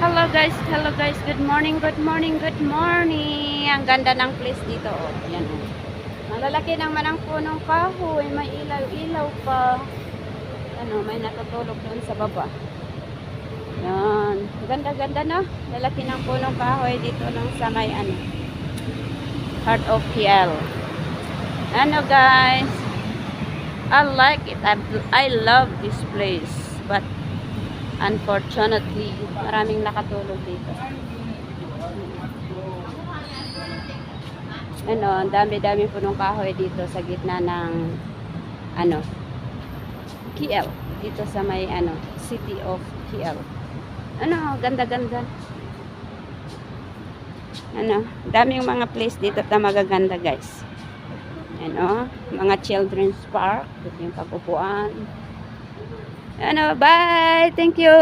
Hello guys, good morning, good morning, good morning. Ang ganda ng place dito, oh. Yan, oh. Malalaki naman ang punong kahoy, may ilaw-ilaw pa. Ano, may natutulog doon sa baba. Yan, ganda-ganda na. Lalaki ng punong kahoy dito lang sa may ano, Heart of PL. Ano guys, I like it. I love this place, but unfortunately, maraming nakatulog dito. Ano, ang dami-dami punong kahoy dito sa gitna ng ano, KL. Dito sa may ano, City of KL. Ano, ganda-ganda. Ano, daming mga place dito na magaganda guys. Ano, mga children's park. Ito yung papupuan. Ano, bye! Thank you!